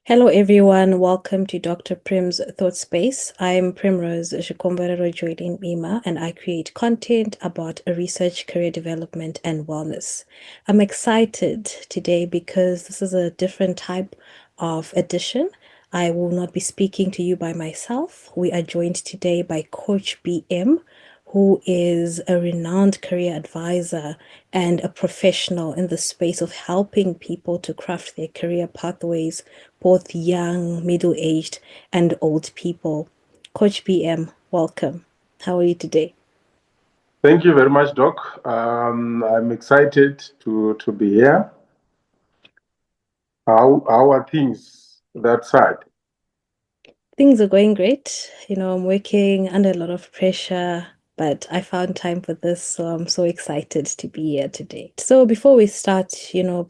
Hello, everyone. Welcome to Dr. Prim's Thought Space. I'm Primrose Shikombarero Joylene Mima, and I create content about research, career development, and wellness. I'm excited today because this is a different type of edition. I will not be speaking to you by myself. We are joined today by Coach BM, who is a renowned career advisor and a professional in the space of helping people to craft their career pathways, both young, middle-aged, and old people. Coach BM, welcome. How are you today? Thank you very much, Doc. I'm excited to be here. How are things that side? Things are going great. I'm working under a lot of pressure, but I found time for this, so I'm so excited to be here today. So before we start,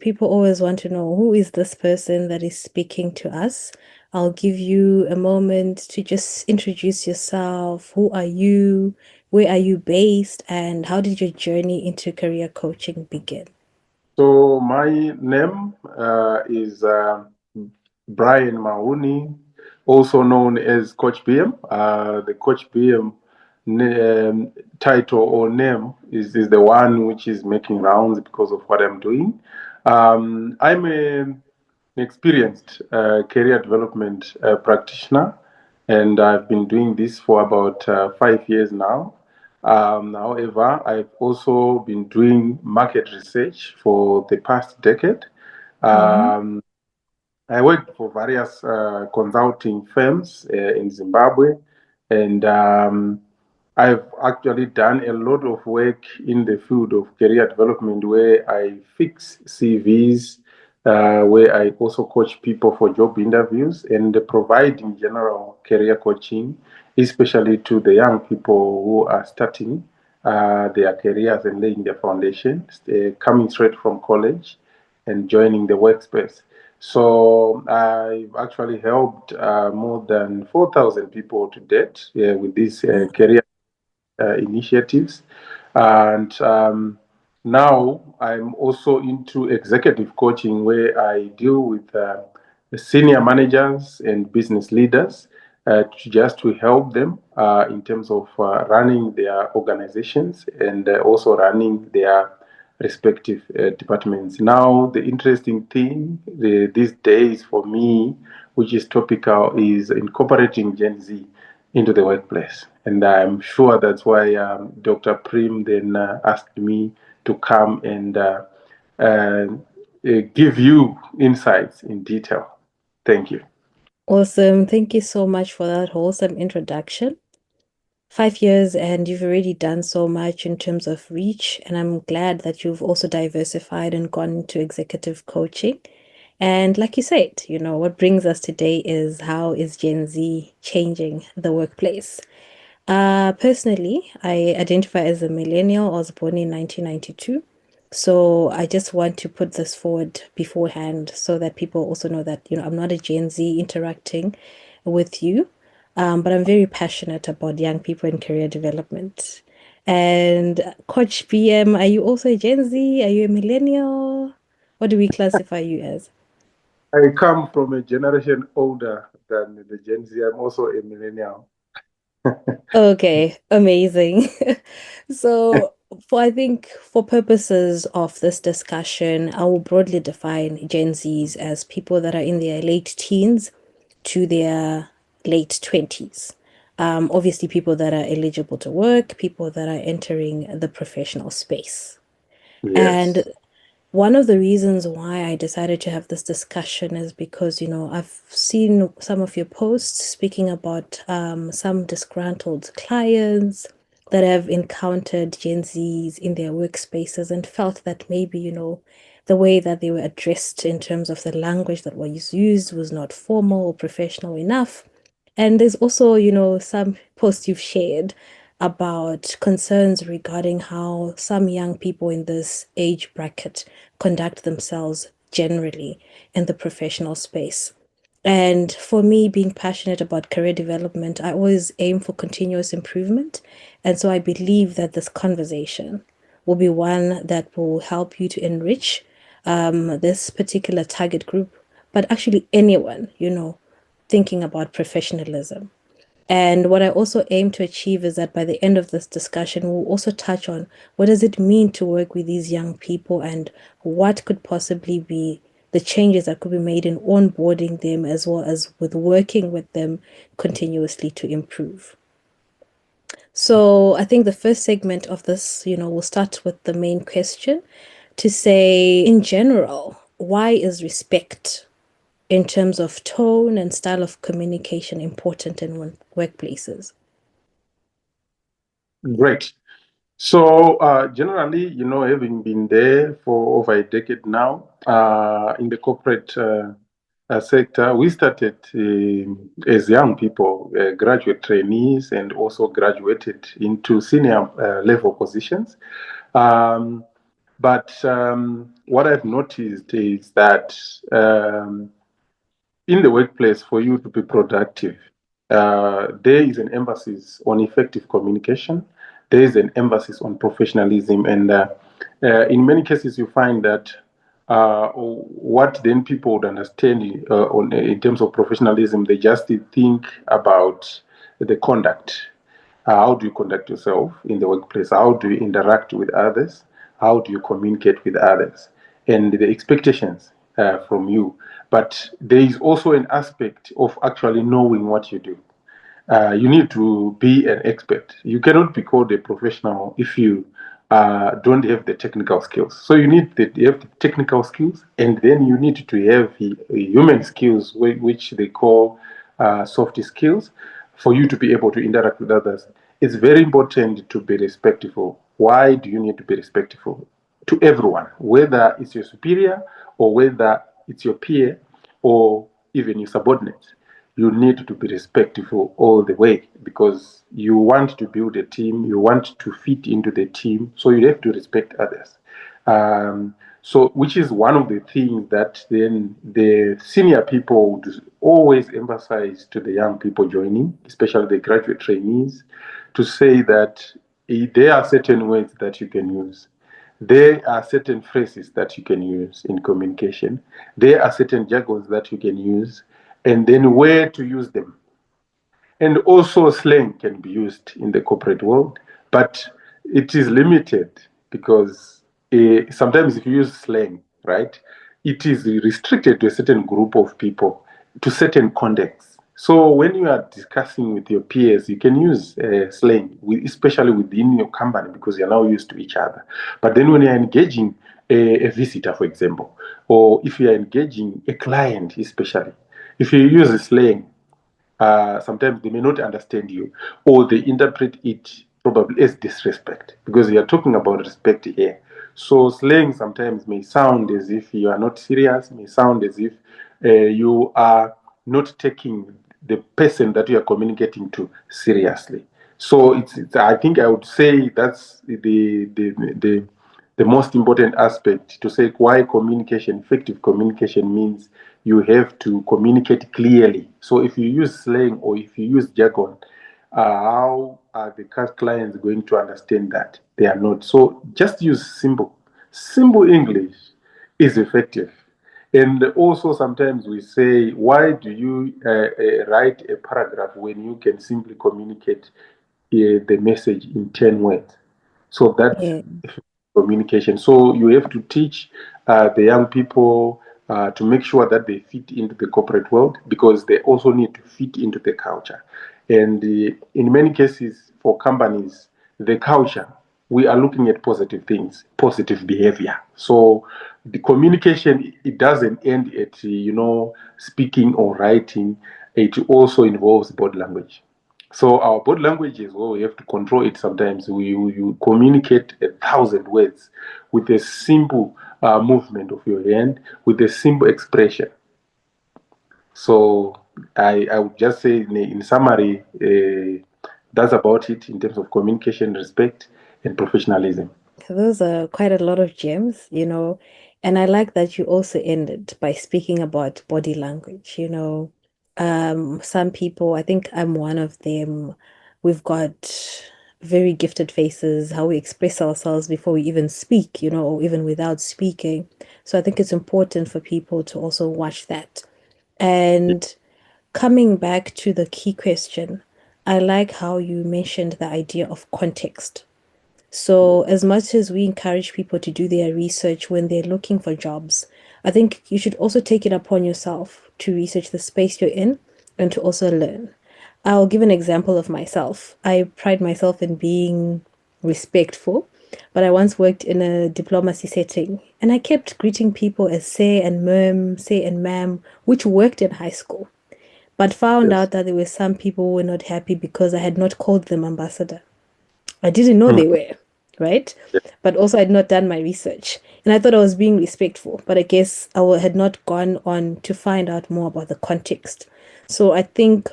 people always want to know who is this person that is speaking to us. I'll give you a moment to just introduce yourself. Who are you? Where are you based? And how did your journey into career coaching begin? So my name is Brian Mahuni, also known as Coach BM. The Coach BM title or name is the one which is making rounds because of what I'm doing. I'm an experienced career development practitioner, and I've been doing this for about 5 years now. However, I've also been doing market research for the past decade. Mm-hmm. Um, I worked for various consulting firms in Zimbabwe, and I've actually done a lot of work in the field of career development where I fix CVs, where I also coach people for job interviews and provide in general career coaching, especially to the young people who are starting their careers and laying their foundations, coming straight from college and joining the workspace. So I've actually helped more than 4,000 people to date with these career initiatives. And now I'm also into executive coaching where I deal with senior managers and business leaders to help them in terms of running their organizations and also running their respective departments. Now, the interesting thing these days for me, which is topical, is incorporating Gen Z into the workplace. And I'm sure that's why Dr. Prim then asked me to come and give you insights in detail. Thank you. Awesome. Thank you so much for that wholesome introduction. 5 years, and you've already done so much in terms of reach. And I'm glad that you've also diversified and gone into executive coaching. And like you said, what brings us today is how is Gen Z changing the workplace? Personally, I identify as a millennial. I was born in 1992. So I just want to put this forward beforehand so that people also know that, I'm not a Gen Z interacting with you, but I'm very passionate about young people and career development. And Coach BM, are you also a Gen Z? Are you a millennial? What do we classify you as? I come from a generation older than the Gen Z. I'm also a millennial. Okay, amazing. So, I think for purposes of this discussion, I will broadly define Gen Zs as people that are in their late teens to their late 20s. Obviously, people that are eligible to work, people that are entering the professional space. Yes. And one of the reasons why I decided to have this discussion is because, I've seen some of your posts speaking about some disgruntled clients that have encountered Gen Zs in their workspaces and felt that maybe, the way that they were addressed in terms of the language that was used was not formal or professional enough. And there's also, some posts you've shared about concerns regarding how some young people in this age bracket conduct themselves generally in the professional space. And for me, being passionate about career development, I always aim for continuous improvement. And so I believe that this conversation will be one that will help you to enrich this particular target group but actually anyone, thinking about professionalism. And what I also aim to achieve is that by the end of this discussion, we'll also touch on what does it mean to work with these young people and what could possibly be the changes that could be made in onboarding them as well as with working with them continuously to improve. So I think the first segment of this, we'll start with the main question to say, in general, why is respect in terms of tone and style of communication important in workplaces? Great. So, generally, having been there for over a decade now, in the corporate sector, we started as young people, graduate trainees, and also graduated into senior level positions. Um, but what I've noticed is that in the workplace, for you to be productive, there is an emphasis on effective communication. There is an emphasis on professionalism, and in many cases, you find that what then people would understand in terms of professionalism, they just think about the conduct. How do you conduct yourself in the workplace? How do you interact with others? How do you communicate with others? And the expectations from you. But there is also an aspect of actually knowing what you do. You need to be an expert. You cannot be called a professional if you don't have the technical skills. So you have the technical skills, and then you need to have the human skills, which they call soft skills, for you to be able to interact with others. It's very important to be respectful. Why do you need to be respectful? To everyone, whether it's your superior or whether it's your peer or even your subordinate. You need to be respectful all the way because you want to build a team, you want to fit into the team, so you have to respect others. So, which is one of the things that then the senior people would always emphasize to the young people joining, especially the graduate trainees, to say that there are certain words that you can use. There are certain phrases that you can use in communication. There are certain jargons that you can use, and then where to use them. And also, slang can be used in the corporate world, but it is limited because sometimes if you use slang, right, it is restricted to a certain group of people, to certain contexts. So when you are discussing with your peers, you can use slang, especially within your company, because you're now used to each other. But then when you're engaging a visitor, for example, or if you are engaging a client, especially, if you use slang, sometimes they may not understand you or they interpret it probably as disrespect because you are talking about respect here. So slang sometimes may sound as if you are not serious, may sound as if you are not taking the person that you are communicating to seriously. So I think I would say that's the most important aspect to say why communication, effective communication means you have to communicate clearly. So if you use slang or if you use jargon, how are the clients going to understand that? They are not. So just use simple English is effective. And also sometimes we say, why do you write a paragraph when you can simply communicate the message in 10 words? So that's Yeah. communication. So you have to teach the young people to make sure that they fit into the corporate world because they also need to fit into the culture. And in many cases, for companies, the culture, we are looking at positive things, positive behavior. So the communication, it doesn't end at, speaking or writing. It also involves body language. So our body language is well, we have to control it sometimes. We communicate 1,000 words with a simple movement of your hand, with a simple expression. So I would just say in summary, that's about it in terms of communication, respect, and professionalism. Those are quite a lot of gems, and I like that you also ended by speaking about body language, some people, I think I'm one of them, we've got very gifted faces, how we express ourselves before we even speak, or even without speaking. So I think it's important for people to also watch that. And coming back to the key question, I like how you mentioned the idea of context. So, as much as we encourage people to do their research when they're looking for jobs, I think you should also take it upon yourself to research the space you're in and to also learn. I'll give an example of myself. I pride myself in being respectful, but I once worked in a diplomacy setting and I kept greeting people as say and ma'am, which worked in high school, but found Yes. out that there were some people who were not happy because I had not called them ambassador. I didn't know Mm. they were, right? Yeah. But also, I'd not done my research. And I thought I was being respectful, but I guess had not gone on to find out more about the context. So I think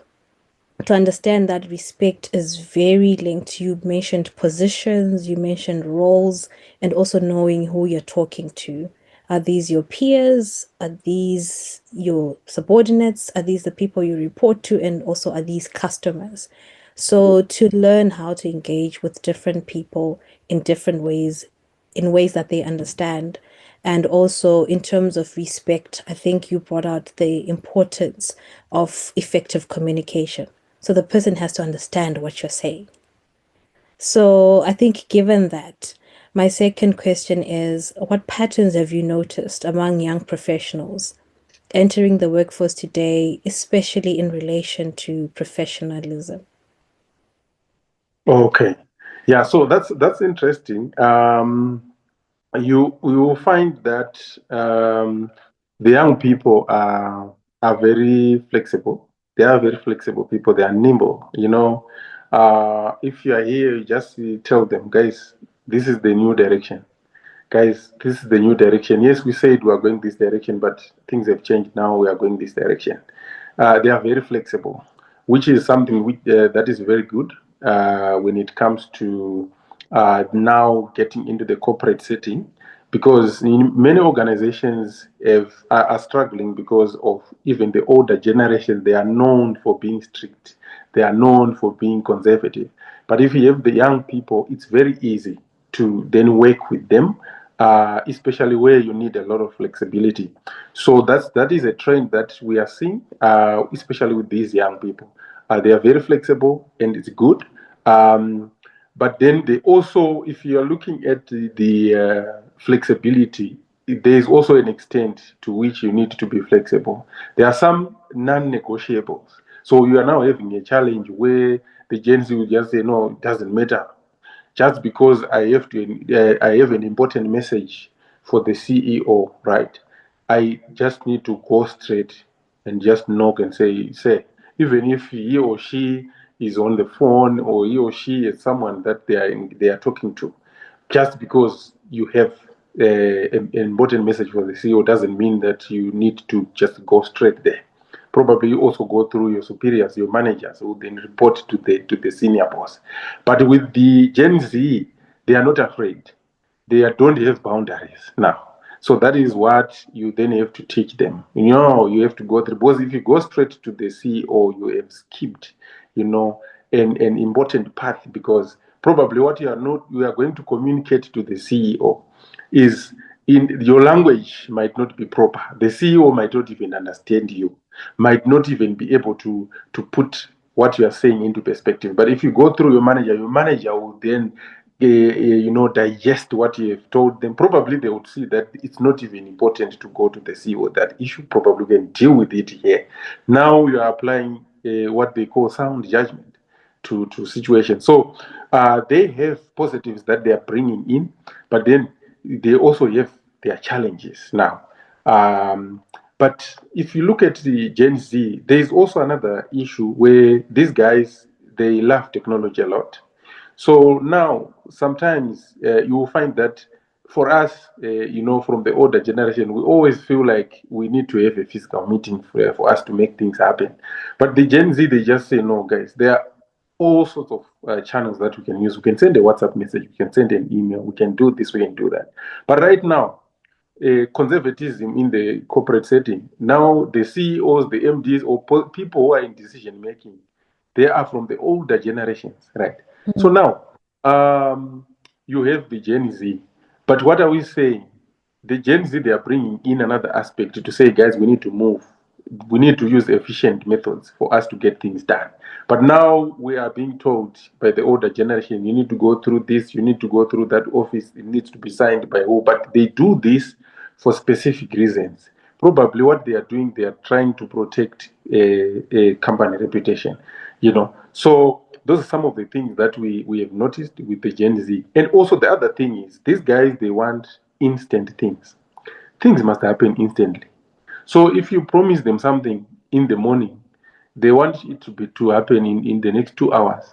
to understand that respect is very linked. You mentioned positions, you mentioned roles, and also knowing who you're talking to. Are these your peers? Are these your subordinates? Are these the people you report to? And also, are these customers? So, to learn how to engage with different people in different ways, in ways that they understand. And also, in terms of respect, I think you brought out the importance of effective communication. So the person has to understand what you're saying. So I think, given that, my second question is, what patterns have you noticed among young professionals entering the workforce today, especially in relation to professionalism? Okay. Yeah, so that's interesting. You will find that the young people are very flexible. They are very flexible people. They are nimble. If you are here, you just tell them, guys, this is the new direction. Guys, this is the new direction. Yes, we said we are going this direction, but things have changed now. We are going this direction. They are very flexible, which is something that is very good when it comes to now getting into the corporate setting, because in many organizations are struggling because of even the older generation. They are known for being strict. They are known for being conservative. But if you have the young people, it's very easy to then work with them, especially where you need a lot of flexibility. So that is a trend that we are seeing, especially with these young people. They are very flexible, and it's good. Um, but then they also, if you are looking at the flexibility, there is also an extent to which you need to be flexible. There are some non-negotiables. So you are now having a challenge where the Gen Z will just say, no, it doesn't matter. Just because I have an important message for the CEO, right? I just need to go straight and just knock and say, even if he or she is on the phone, or he or she is someone that they are talking to, just because you have an important message for the CEO doesn't mean that you need to just go straight there. Probably you also go through your superiors, your managers, who then report to the senior boss. But with the Gen Z, they are not afraid. They don't have boundaries now. So that is what you then have to teach them. You have to go through, because if you go straight to the CEO, you have skipped, an important path, because probably what you are going to communicate to the CEO is, in your language might not be proper. The CEO might not even understand you, might not even be able to put what you are saying into perspective. But if you go through your manager will then digest what you have told them. Probably they would see that it's not even important to go to the CEO. That issue probably can deal with it here. Now you are applying what they call sound judgment to situations. So they have positives that they are bringing in, but then they also have their challenges now. Um, but if you look at the Gen Z, there is also another issue where these guys, they love technology a lot. So now, sometimes you will find that for us, from the older generation, we always feel like we need to have a physical meeting for us to make things happen. But the Gen Z, they just say, no, guys, there are all sorts of channels that we can use. We can send a WhatsApp message, we can send an email, we can do this, we can do that. But right now, conservatism in the corporate setting, now the CEOs, the MDs, or people who are in decision making, they are from the older generations, right? So now, you have the Gen Z, but what are we saying? the Gen Z, they are bringing in another aspect to say, guys, we need to move. We need to use efficient methods for us to get things done. But now we are being told by the older generation, you need to go through this, you need to go through that office, it needs to be signed by who. But they do this for specific reasons. Probably what they are doing, they are trying to protect a company reputation, you know. So those are some of the things that we have noticed with the Gen Z. And also the other thing is these guys, they want instant things. Things must happen instantly. So if you promise them something in the morning, they want it to happen in the next 2 hours.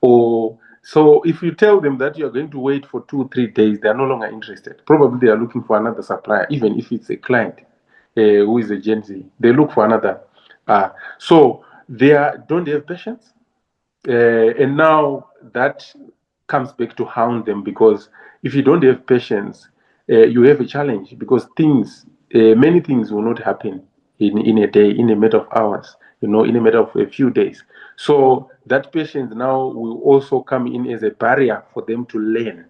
Or so if you tell them that you're going to wait for 2 3 days, they are no longer interested. Probably they are looking for another supplier, even if it's a client who is a Gen Z. They look for another. So don't have patience. And now that comes back to hound them, because if you don't have patience, you have a challenge, because many things will not happen in a day, in a matter of hours, in a matter of a few days. So that patience now will also come in as a barrier for them to learn.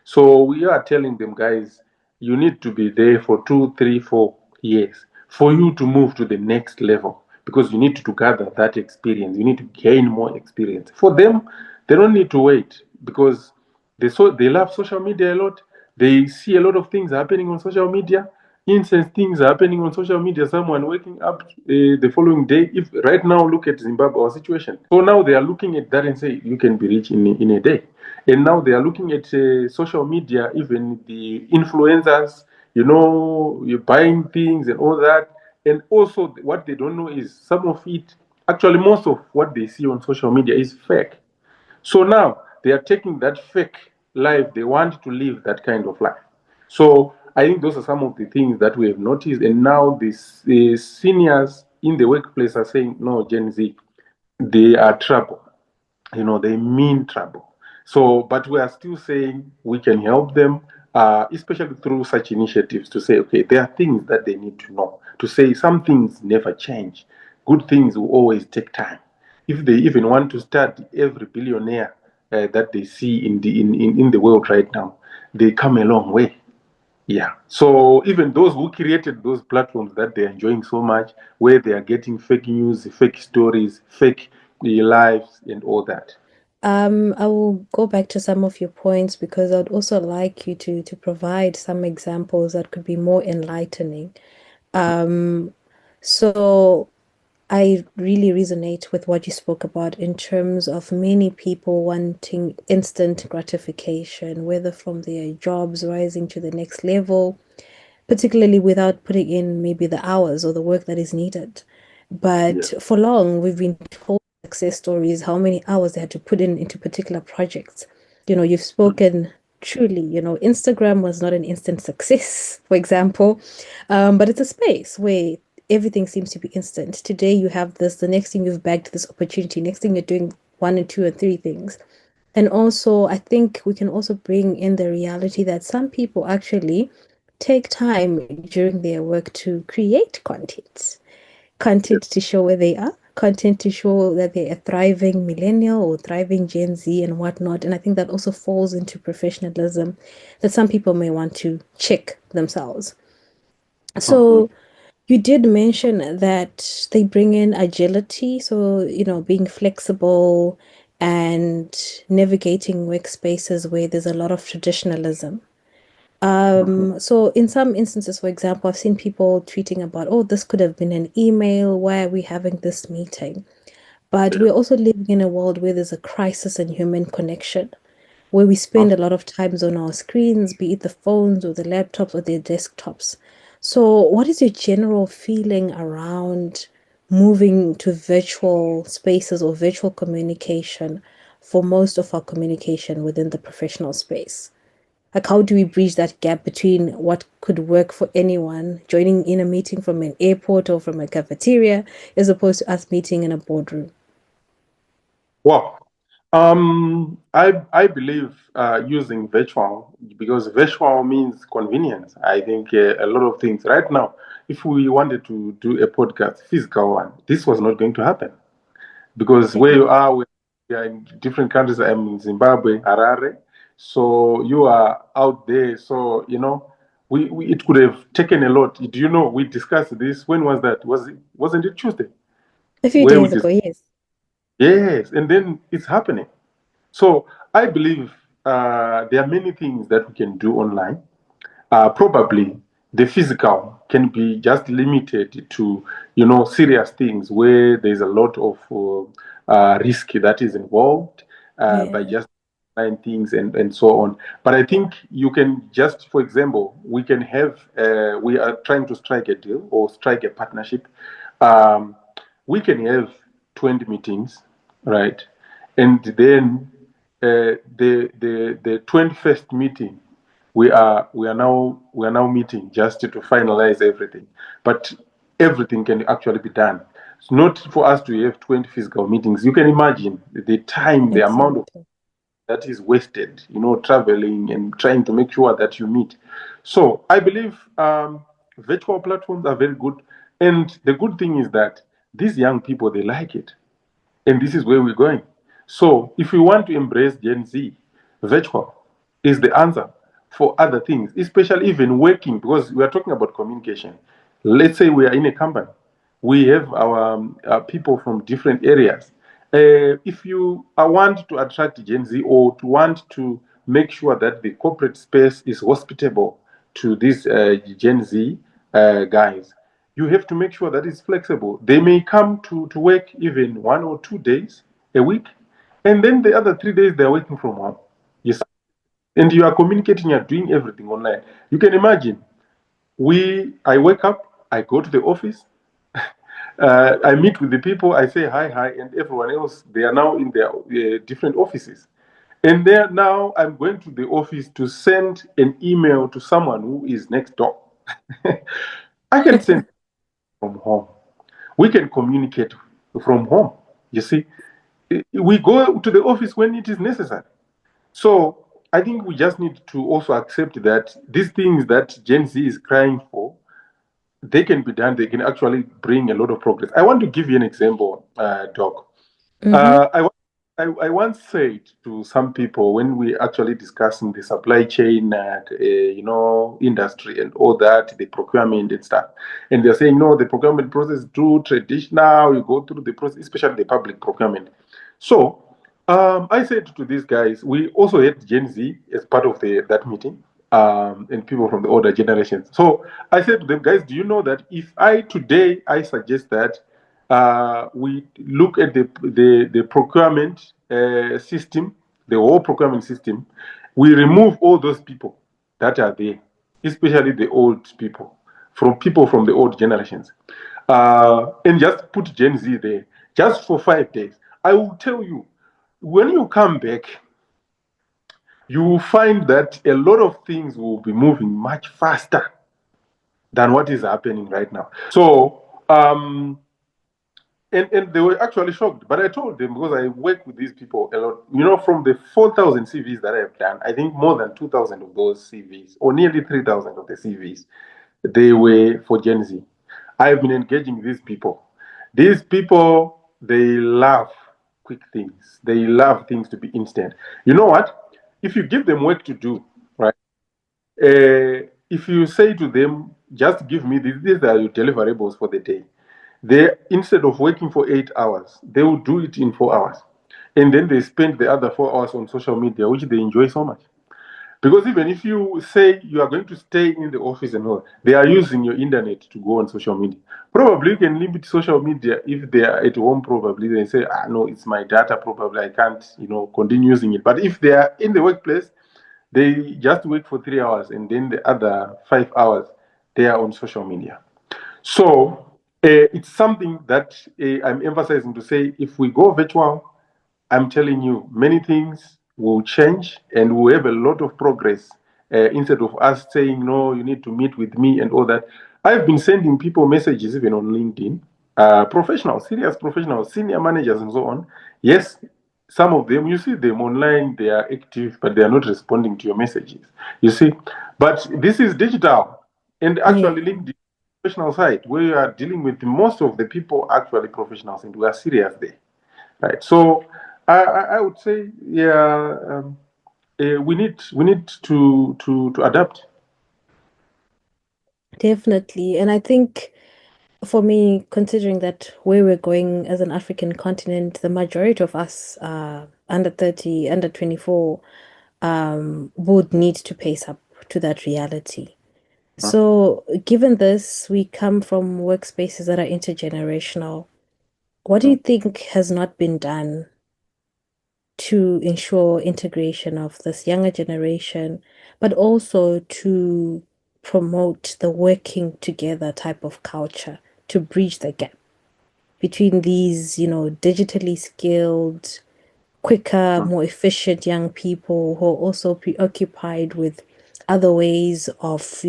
So we are telling them, guys, you need to be there for 2 3 4 years for you to move to the next level, because you need to gather that experience. You need to gain more experience. For them, they don't need to wait, because they love social media a lot. They see a lot of things happening on social media. Instance things happening on social media. Someone waking up the following day. If right now, look at Zimbabwe, our situation. So now they are looking at that and say you can be rich in a day. And now they are looking at social media, even the influencers. You're buying things and all that. And also, what they don't know is some of it. Actually, most of what they see on social media is fake. So now they are taking that fake life, they want to live that kind of life. So I think those are some of the things that we have noticed. And now the seniors in the workplace are saying, no, Gen Z, they are trouble. They mean trouble. So, but we are still saying we can help them, especially through such initiatives, to say, okay, there are things that they need to know. To say some things never change. Good things will always take time. If they even want to start every billionaire that they see in the world right now, they come a long way. Yeah. So even those who created those platforms that they're enjoying so much, where they are getting fake news, fake stories, fake lives, and all that. I will go back to some of your points because I'd also like you to provide some examples that could be more enlightening. Um, so I really resonate with what you spoke about in terms of many people wanting instant gratification, whether from their jobs rising to the next level, particularly without putting in maybe the hours or the work that is needed. Yeah. But for long, we've been told success stories, how many hours they had to put in into particular projects. You've spoken truly, Instagram was not an instant success, for example, but it's a space where everything seems to be instant. Today you have this, the next thing you've bagged this opportunity, next thing you're doing one and two and three things. And also, I think we can also bring in the reality that some people actually take time during their work to create content to show where they are, content to show that they're a thriving millennial or thriving Gen Z and whatnot. And I think that also falls into professionalism that some people may want to check themselves. Mhm. So you did mention that they bring in agility, so being flexible and navigating workspaces where there's a lot of traditionalism. Mhm. So in some instances, for example, I've seen people tweeting about, oh, this could have been an email. Why are we having this meeting? But Yeah. we're also living in a world where there's a crisis in human connection, where we spend Mhm. a lot of times on our screens, be it the phones or the laptops or the desktops. So, what is your general feeling around moving to virtual spaces or virtual communication for most of our communication within the professional space? Like, how do we bridge that gap between what could work for anyone joining in a meeting from an airport or from a cafeteria as opposed to us meeting in a boardroom? Wow. I believe using virtual, because virtual means convenience. I think a lot of things right now, if we wanted to do a podcast, physical one, this was not going to happen, because where you are, we are in different countries. I'm in Zimbabwe, Harare. So you are out there. So, it could have taken a lot. Do you know, we discussed this. When was that? Wasn't it Tuesday? A few Where we days dis ago, yes. Yes, and then it's happening. So I believe there are many things that we can do online. Probably the physical can be just limited to, serious things where there's a lot of risk that is involved by Yeah. just buying things and so on. But I think you can just, for example, we are trying to strike a deal or strike a partnership. Um, we can have 20 meetings, right? And then the 21st meeting, we are now meeting just to finalize everything, but everything can actually be done. It's not for us to have 20 physical meetings. You can imagine the time, the amount of Exactly. that is wasted, traveling and trying to make sure that you meet. So I believe virtual platforms are very good, and the good thing is that these young people, they like it, and this is where we're going. So if we want to embrace Gen Z, virtual is the answer for other things, especially even working, because we are talking about communication. Let's say we are in a company, we have our people from different areas. If you want to attract Gen Z or to want to make sure that the corporate space is hospitable to these Gen Z guys, you have to make sure that it's flexible. They may come to work even 1 or 2 days a week, and then the other 3 days they're working from home. Yes, and you are communicating, you're doing everything online. You can imagine. I wake up, I go to the office, I meet with the people, I say hi, hi, and everyone else, they are now in their different offices. And there now I'm going to the office to send an email to someone who is next door. I can send from home. We can communicate from home. You see, we go to the office when it is necessary. So I think we just need to also accept that these things that Gen Z is crying for, they can be done. They can actually bring a lot of progress. I want to give you an example, Doc. Mm-hmm. Uh, I, I once said to some people when we actually discussing the supply chain, industry and all that, the procurement and stuff, and they're saying no, the procurement process is too traditional. You go through the process, especially the public procurement. So I said to these guys, we also had Gen Z as part of that meeting, and people from the older generations. So I said to them, guys, do you know that if I suggest that we look at the procurement system, the whole procurement system, we remove all those people that are there, especially the old people from the old generations, and just put Gen Z there just for 5 days. I will tell you, when you come back, you will find that a lot of things will be moving much faster than what is happening right now. So, and they were actually shocked. But I told them, because I work with these people a lot, from the 4,000 CVs that I've done, I think more than 2,000 of those CVs, or nearly 3,000 of the CVs, they were for Gen Z. I've been engaging these people. These people, they love quick things. They love things to be instant. You know what? If you give them work to do, right? If you say to them, just give me these are your deliverables for the day, they, instead of working for 8 hours, they will do it in 4 hours. And then they spend the other 4 hours on social media, which they enjoy so much. Because even if you say you are going to stay in the office and all, they are using your internet to go on social media. Probably you can limit social media if they are at home. Probably they say, no, it's my data. Probably I can't, continue using it. But if they are in the workplace, they just work for 3 hours, and then the other 5 hours they are on social media. So it's something that I'm emphasizing to say, if we go virtual, I'm telling you, many things will change and we'll have a lot of progress, instead of us saying, no, you need to meet with me and all that. I've been sending people messages even on LinkedIn, professionals, serious professionals, senior managers, and so on. Yes, some of them, you see them online, they are active, but they are not responding to your messages. You see, but this is digital, and Yeah. actually, LinkedIn professional side where you are dealing with most of the people actually professionals, and we are serious there. Right. So I would say, yeah, we need to adapt. Definitely. And I think for me, considering that where we're going as an African continent, the majority of us are under 30, under 24, would need to pace up to that reality. So, given this, we come from workspaces that are intergenerational. What do you think has not been done to ensure integration of this younger generation, but also to promote the working together type of culture to bridge the gap between these, digitally skilled, quicker, more efficient young people who are also preoccupied with other ways of,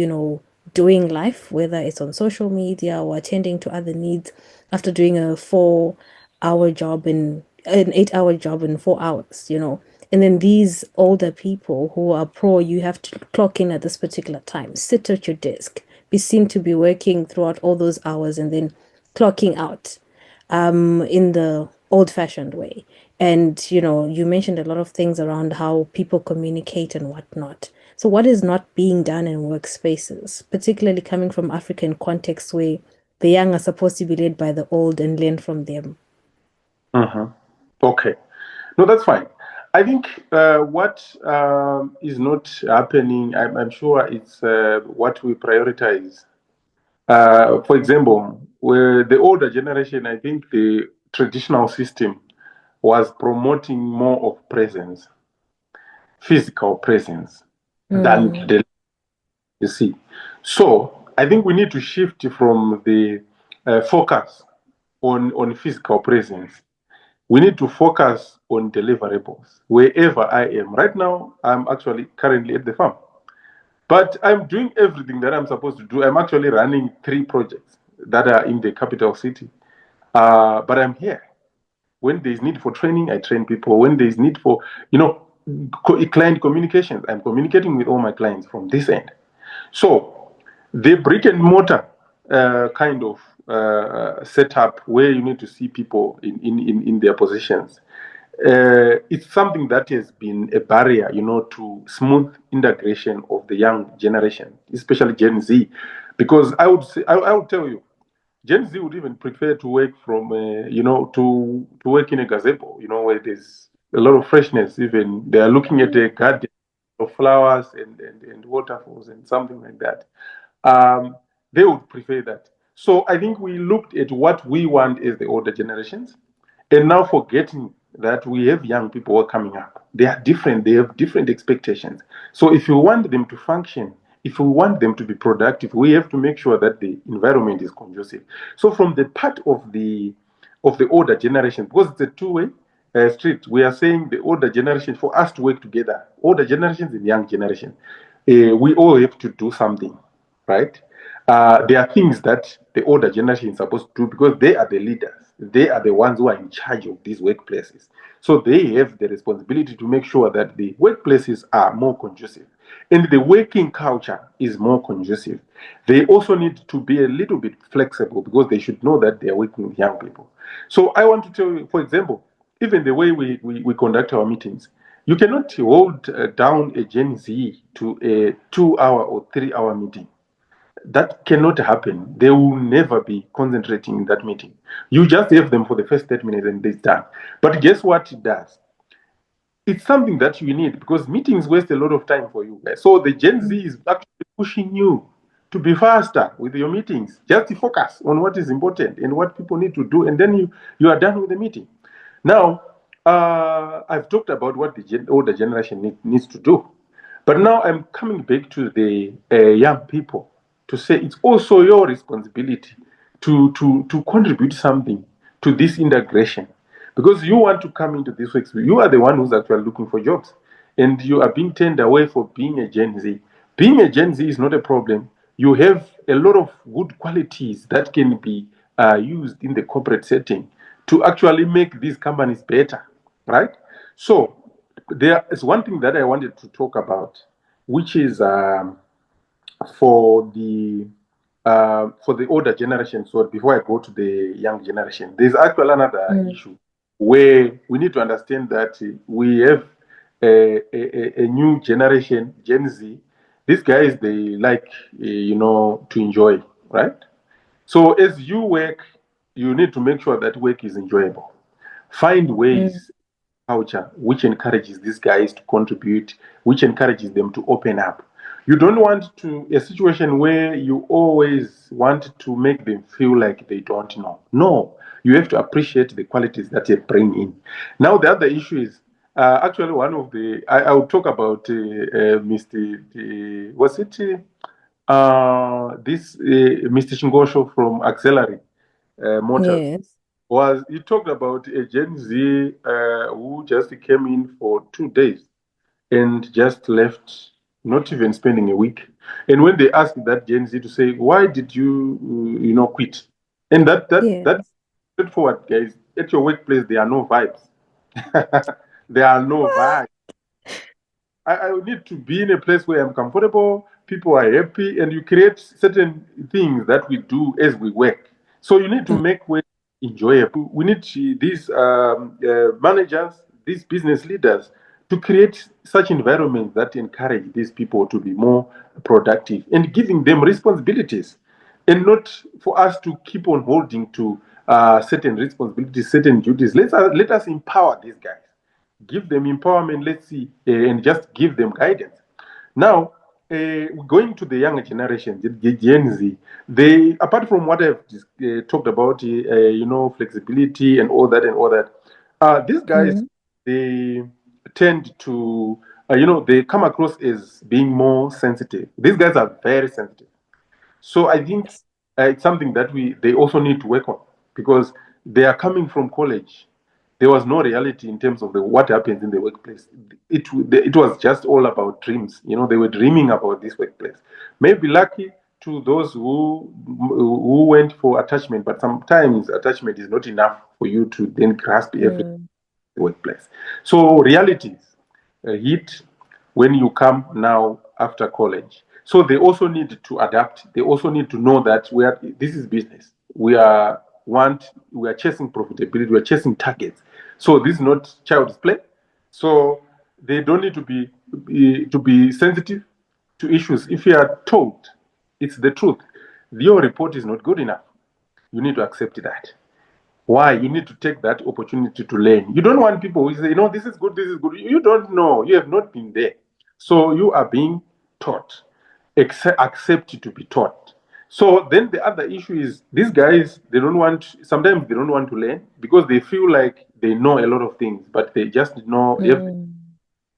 doing life, whether it's on social media or attending to other needs after doing a 4 hour job in an 8 hour job in 4 hours, And then these older people who are pro, you have to clock in at this particular time, sit at your desk, be seen to be working throughout all those hours and then clocking out in the old-fashioned way. And, you mentioned a lot of things around how people communicate and whatnot. So what is not being done in workspaces, particularly coming from African contexts where the young are supposed to be led by the old and learn from them? Mm-hmm. Okay. No, that's fine. I think what is not happening, I'm sure it's what we prioritize. For example, where the older generation, I think the traditional system was promoting more of presence, physical presence, than Mm, the, you see. So I think we need to shift from the focus on physical presence. We need to focus on deliverables wherever I am. Right now, I'm actually currently at the farm, but I'm doing everything that I'm supposed to do. I'm actually running 3 projects that are in the capital city, but I'm here. When there's need for training, I train people. When there's need for, client communications, I'm communicating with all my clients from this end. So the brick and mortar kind of setup where you need to see people in their positions, it's something that has been a barrier, to smooth integration of the young generation, especially Gen Z. Because I would tell you, Gen Z would even prefer to work from, to work in a gazebo, where there's a lot of freshness. Even they are looking at a garden of flowers and waterfalls and something like that. Um, they would prefer that. So I think we looked at what we want as the older generations, and now forgetting that we have young people who are coming up. They are different, they have different expectations. So if you want them to function, if we want them to be productive, we have to make sure that the environment is conducive. So from the part of the older generation, because it's a two-way street, we are saying the older generation, for us to work together, older generations and young generation, we all have to do something, right? There are things that the older generation is supposed to do because they are the leaders. They are the ones who are in charge of these workplaces. So they have the responsibility to make sure that the workplaces are more conducive and the working culture is more conducive. They also need to be a little bit flexible because they should know that they are working with young people. So I want to tell you, for example, even the way we conduct our meetings, you cannot hold down a Gen Z to a 2 hour or 3 hour meeting. That cannot happen. They will never be concentrating in that meeting. You just have them for the first 30 minutes and it's done. But guess what it does? It's something that you need because meetings waste a lot of time for you guys. So the Gen Z is actually pushing you to be faster with your meetings. Just focus on what is important and what people need to do, and then you are done with the meeting. Now, I've talked about what the older generation needs to do, but now I'm coming back to the young people to say it's also your responsibility to contribute something to this integration because you want to come into this work. You are the one who's actually looking for jobs, and you are being turned away for being a Gen Z. Being a Gen Z is not a problem. You have a lot of good qualities that can be used in the corporate setting to actually make these companies better, right? So there is one thing that I wanted to talk about, which is for the for the older generation. So before I go to the young generation, there's actually another mm, issue where we need to understand that we have a new generation, Gen Z, These guys, they like, to enjoy, right? So as you work, you need to make sure that work is enjoyable. Find Mm, ways, culture, which encourages these guys to contribute, which encourages them to open up. You don't want to a situation where you always want to make them feel like they don't know. No, you have to appreciate the qualities that they bring in. Now, the other issue is actually one of the I'll talk about Mr. Was it this Mr. Shingosho from Auxiliary Motors yes. was he talked about a Gen Z who just came in for 2 days and just left, not even spending a week. And when they asked that Gen Z to say, "Why did you, quit?" And that's Yes. straightforward, guys. At your workplace, there are no vibes. There are no vibes. I need to be in a place where I'm comfortable, people are happy, and you create certain things that we do as we work. So you need to Mm, make work enjoyable. We need these managers, these business leaders, to create such environments that encourage these people to be more productive and giving them responsibilities, and not for us to keep on holding to certain responsibilities, certain duties. Let us empower these guys, give them empowerment, let's see, and just give them guidance. Now, going to the younger generation, the Gen Z, they, apart from what I've talked about, flexibility and all that, these guys, mm, they tend to, they come across as being more sensitive. These guys are very sensitive. So I think yes. it's something that they also need to work on, because they are coming from college. There was no reality in terms of what happens in the workplace. It was just all about dreams. They were dreaming about this workplace. Maybe lucky to those who went for attachment, but sometimes attachment is not enough for you to then grasp everything Mm, the workplace. So realities hit when you come now after college. So they also need to adapt. They also need to know that this is business. We are chasing profitability. We are chasing targets. So this is not child's play. So they don't need to be sensitive to issues. If you are told it's the truth, your report is not good enough, you need to accept that. Why? You need to take that opportunity to learn. You don't want people who say, this is good, this is good. You don't know. You have not been there. So you are being taught. Accept to be taught. So then the other issue is these guys, sometimes they don't want to learn because they feel like they know a lot of things, but they just know mm,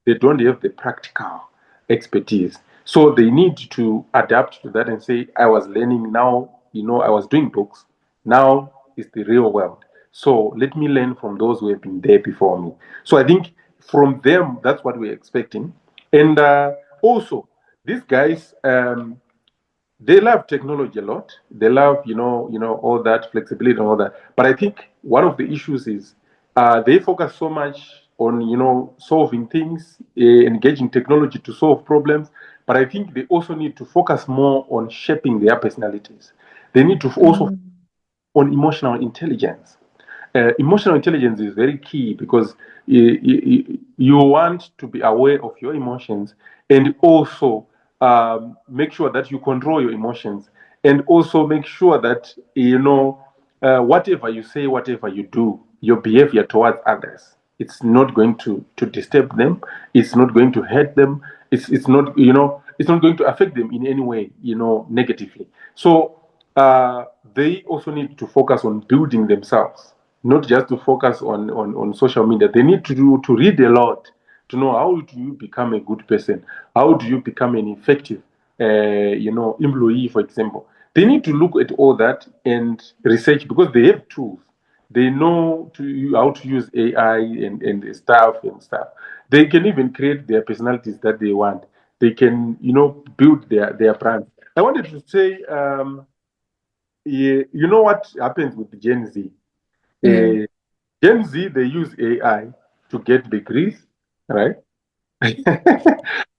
they don't have the practical expertise. So they need to adapt to that and say, I was learning now, I was doing books. Now it's the real world. So let me learn from those who have been there before me. So I think from them, that's what we're expecting. And also, these guys, they love technology a lot. They love, all that flexibility and all that. But I think one of the issues is they focus so much on, solving things, engaging technology to solve problems. But I think they also need to focus more on shaping their personalities. They need to also mm, on emotional intelligence. Emotional intelligence is very key because you want to be aware of your emotions, and also make sure that you control your emotions, and also make sure that whatever you say, whatever you do, your behavior towards others, it's not going to disturb them, it's not going to hurt them, it's not it's not going to affect them in any way negatively. So they also need to focus on building themselves, not just to focus on social media. They need to read a lot to know how do you become a good person, how do you become an effective employee, for example. They need to look at all that and research, because they have tools. They know how to use AI and stuff and stuff. They can even create their personalities that they want. They can, build their brand. I wanted to say, yeah, you know what happens with Gen Z? mm, Uh, Gen Z, they use AI to get degrees, right?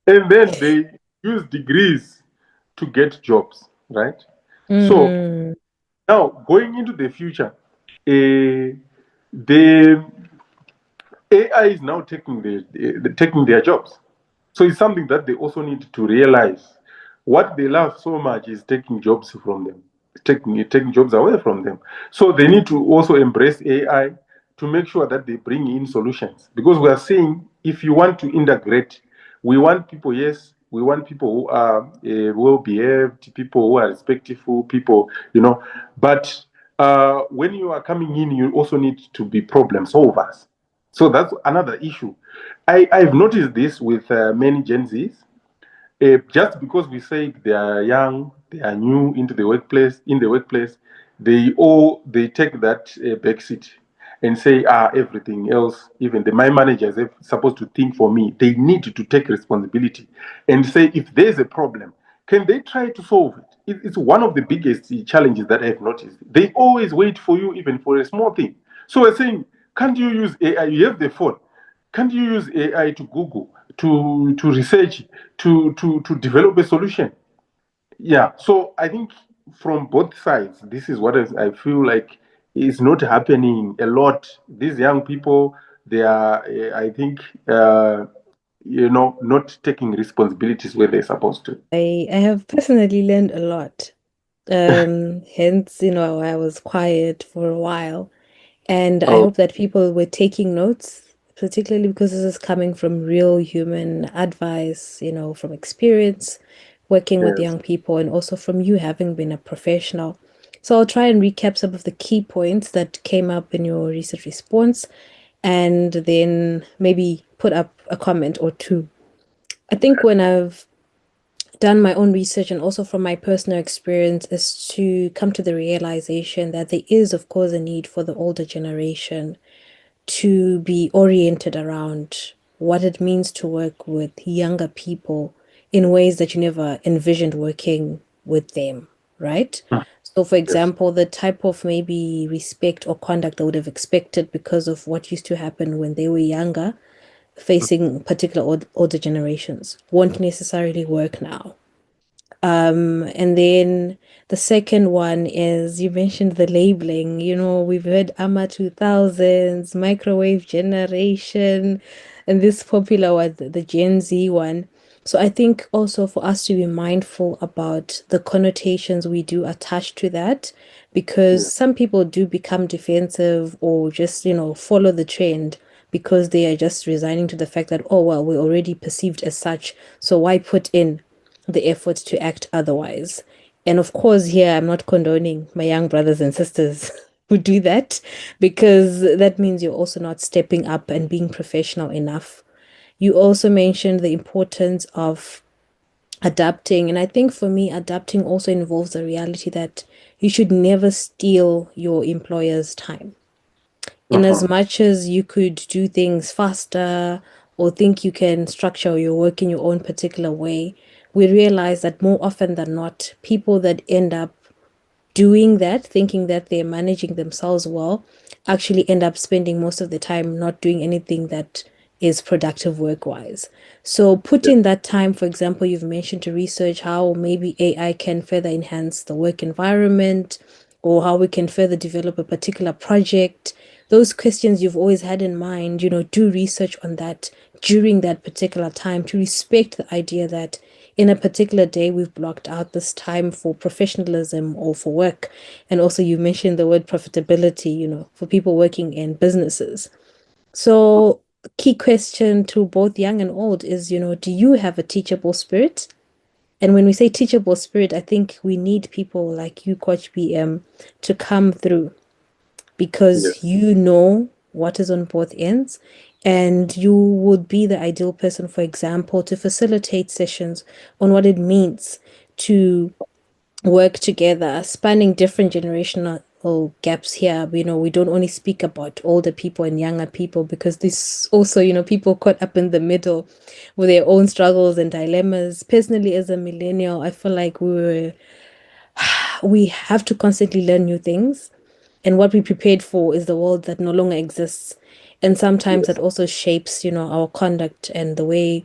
And then they use degrees to get jobs, right? So mm, now going into the future, the AI is now taking their jobs. So it's something that they also need to realize. what they love so much is taking jobs from them, taking jobs away from them. So they need to also embrace AI to make sure that they bring in solutions. Because we are saying if you want to integrate, we want people, yes, we want people who are well behaved, people who are respectful, people, but when you are coming in, you also need to be problem solvers. So that's another issue. I've noticed this with many Gen Zs. Just because we say they are young, they are new into the workplace, they take that back seat and say, everything else, even my managers are supposed to think for me. They need to take responsibility and say, if there's a problem, can they try to solve it? It's one of the biggest challenges that I've noticed. They always wait for you, even for a small thing. So we're saying, can't you use AI? You have the phone. Can't you use AI to Google, to research, to develop a solution? Yeah. So I think from both sides, this is what I feel like is not happening a lot. These young people, they are, I think, not taking responsibilities where they're supposed to. I have personally learned a lot. Hence, I was quiet for a while. And I Oh, hope that people were taking notes, particularly because this is coming from real human advice, from experience working with yes. young people and also from you having been a professional. So I'll try and recap some of the key points that came up in your recent response and then maybe put up a comment or two. I think when I've done my own research and also from my personal experience is to come to the realization that there is, of course, a need for the older generation to be oriented around what it means to work with younger people in ways that you never envisioned working with them, right? Mm, So, for yes. example, the type of maybe respect or conduct they would have expected because of what used to happen when they were younger, facing particular older generations, won't necessarily work now. And then the second one is you mentioned the labeling. We've heard AMA 2000s, microwave generation, and this popular one, the Gen Z one. So I think also for us to be mindful about the connotations we do attach to that, because Yeah. some people do become defensive or just, follow the trend because they are just resigning to the fact that, oh, well, we're already perceived as such. So why put in the effort to act otherwise. And of course, here I'm not condoning my young brothers and sisters who do that because that means you're also not stepping up and being professional enough. You also mentioned the importance of adapting. And I think for me, adapting also involves the reality that you should never steal your employer's time in as Uh-huh. much as you could do things faster or think you can structure your work in your own particular way, we realize that more often than not, people that end up doing that, thinking that they're managing themselves well, actually end up spending most of the time not doing anything that is productive work wise. So put Yeah. in that time, for example, you've mentioned to research how maybe AI can further enhance the work environment or how we can further develop a particular project. Those questions you've always had in mind, do research on that during that particular time to respect the idea that in a particular day we've blocked out this time for professionalism or for work. And also you mentioned the word profitability, for people working in businesses. So key question to both young and old is, do you have a teachable spirit? And when we say teachable spirit, I think we need people like you, Coach BM, to come through because Yes. you know what is on both ends and you would be the ideal person, for example, to facilitate sessions on what it means to work together, spanning different generational gaps here. We don't only speak about older people and younger people because this also, people caught up in the middle with their own struggles and dilemmas. Personally, as a millennial, I feel like we have to constantly learn new things. And what we prepared for is the world that no longer exists. And sometimes that Yes. also shapes, our conduct and the way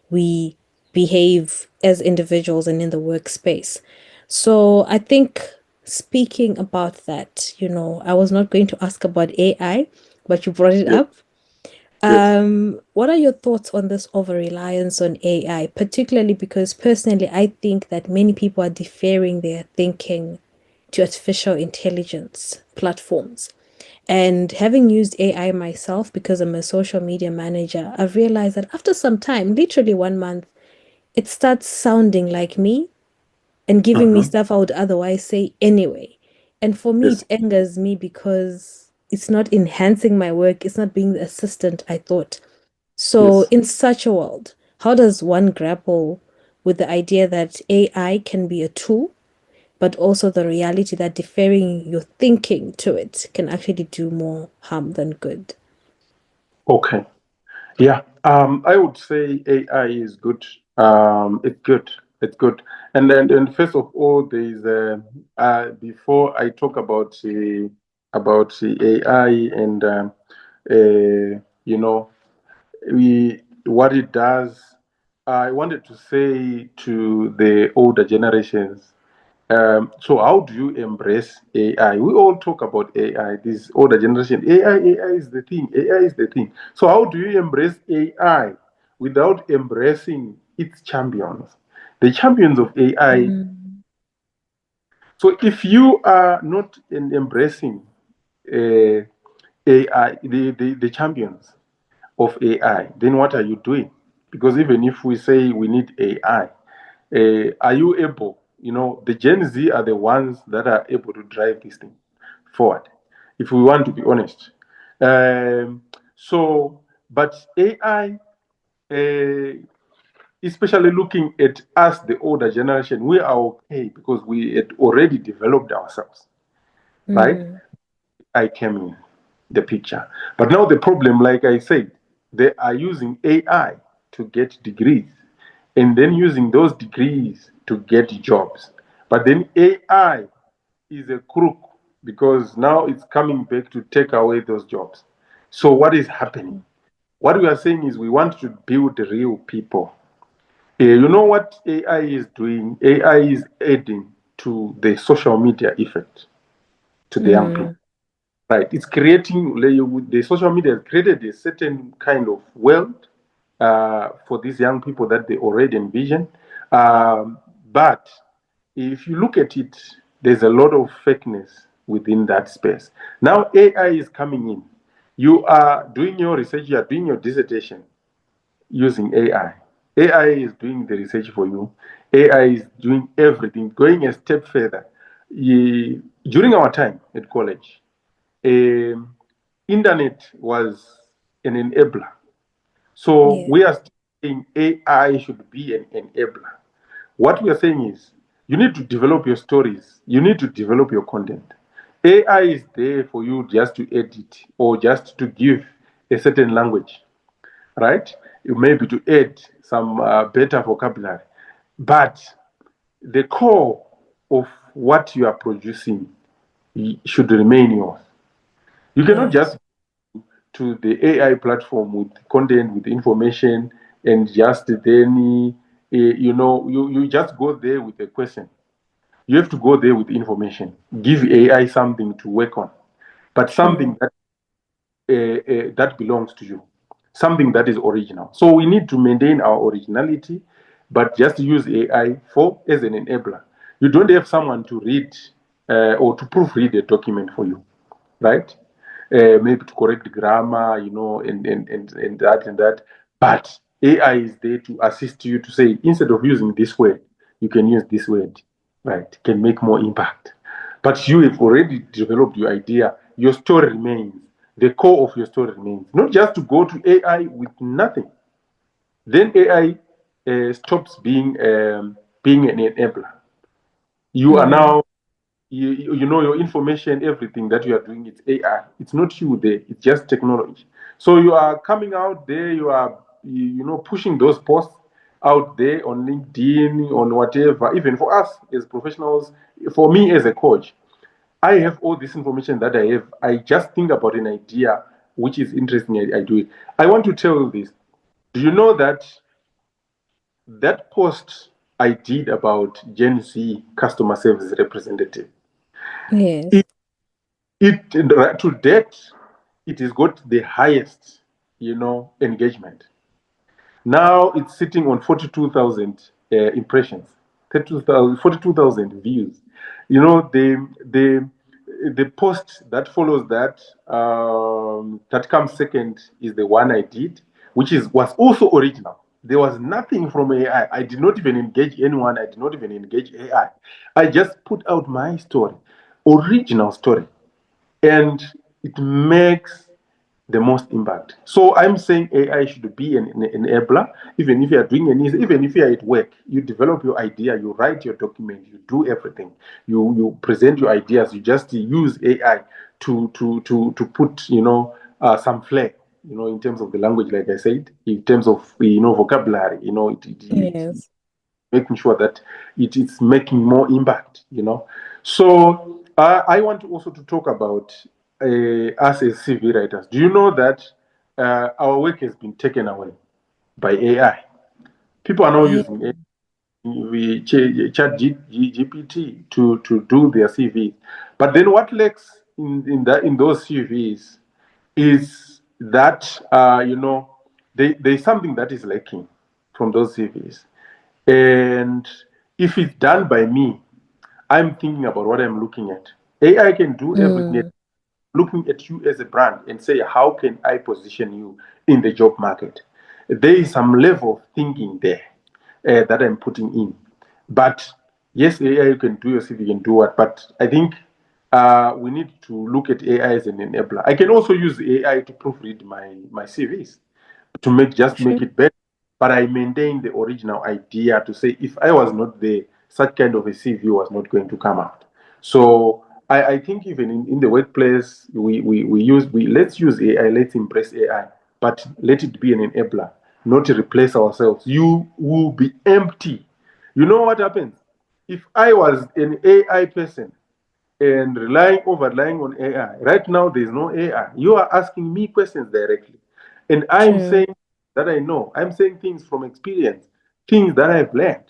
we behave as individuals and in the workspace. So I think speaking about that, I was not going to ask about AI, but you brought it Yes. up. Yes. What are your thoughts on this over-reliance on AI, particularly because personally, I think that many people are deferring their thinking to artificial intelligence platforms. And having used AI myself because I'm a social media manager, I've realized that after some time, literally 1 month, it starts sounding like me and giving me Mm-hmm. stuff I would otherwise say anyway. And for me, it Yes. angers me because it's not enhancing my work, it's not being the assistant I thought. So, Yes. in such a world, how does one grapple with the idea that AI can be a tool, but also the reality that deferring your thinking to it can actually do more harm than good? Okay. Yeah, I would say AI is good. It's good. It's good. And then, and first of all, there is before I talk about the AI and you know we what it does. I wanted to say to the older generations. So how do you embrace AI? We all talk about AI, this older generation. AI is the thing. AI is the thing. So how do you embrace AI without embracing its champions? The champions of AI. Mm, So if you are not embracing uh, AI, the champions of AI, then what are you doing? Because even if we say we need AI, are you able? The Gen Z are the ones that are able to drive this thing forward, if we want to be honest. Um, so, but AI, uh, especially looking at us, the older generation, we are okay because we had already developed ourselves, right? mm, I came in the picture. But now the problem, like I said, they are using AI to get degrees and then using those degrees to get jobs. But then AI is a crook because now it's coming back to take away those jobs. So what is happening? What we are saying is we want to build real people. You know what AI is doing? AI is adding to the social media effect to the young people. mm, Right. It's creating, the social media has created a certain kind of world for these young people that they already envision. But if you look at it, there's a lot of fakeness within that space. Now AI is coming in. You are doing your research, you are doing your dissertation using AI. AI is doing the research for you. AI is doing everything, going a step further. During our time at college, um, internet was an enabler. So yeah. we are saying AI should be an enabler. What we are saying is you need to develop your stories, you need to develop your content. AI is there for you just to edit or just to give a certain language, right? Maybe to add some better vocabulary. But the core of what you are producing should remain yours. You cannot Yes. just to the AI platform with content, with information, and just then, you just go there with a question. You have to go there with information. Give AI something to work on, but True. something that belongs to you, something that is original. So we need to maintain our originality, but just use AI for as an enabler. You don't have someone to read or to proofread a document for you, right? Maybe to correct grammar, and that and that. But AI is there to assist you to say, instead of using this word, you can use this word, right? Can make more impact. But you have already developed your idea, your story remains. The core of your story remains. Not just to go to AI with nothing. Then AI stops being an enabler. You are Mm, now you know your information, everything that you are doing, it's AI. It's not you there, it's just technology. So you are coming out there, you are pushing those posts out there on LinkedIn, on whatever, even for us as professionals, for me as a coach. I have all this information that I have. I just think about an idea which is interesting, I do it. I want to tell you this. Do you know that that post I did about Gen Z customer service representative? yes. It to date, it has got the highest. engagement. Now it's sitting on 42,000 impressions, 32,000, 42,000 views. You know, the post that follows that comes second is the one I did, which was also original. There was nothing from AI. I did not even engage anyone. I did not even engage AI. I just put out my story, original story, and it makes the most impact. So I'm saying AI should be an enabler. Even if you are doing anything, even if you are at work, you develop your idea, you write your document, you do everything, you present your ideas, you just use AI to put some flair, in terms of the language, like I said, in terms of vocabulary, Yes. making sure that it is making more impact. So I want also to talk about us as CV writers. Do you know that our work has been taken away by AI? People are now Yeah. using AI, chat GPT to do their CV. But then what lacks in those CVs is that there's something that is lacking from those CVs. And if it's done by me, I'm thinking about what I'm looking at. AI can do everything, Mm, looking at you as a brand and say, how can I position you in the job market? There is some level of thinking there that I'm putting in. But yes, AI, you can do your CV, you can do what, but I think we need to look at AI as an enabler. I can also use AI to proofread my CVs to make true. it better. But I maintain the original idea to say if I was not there, such kind of a CV was not going to come out. So I think even in the workplace, we let's use AI, let's embrace AI, but let it be an enabler, not to replace ourselves. You will be empty. You know what happens? If I was an AI person, and over relying on AI. Right now, there's no AI. You are asking me questions directly. And I'm True. saying that I know. I'm saying things from experience, things that I've learned.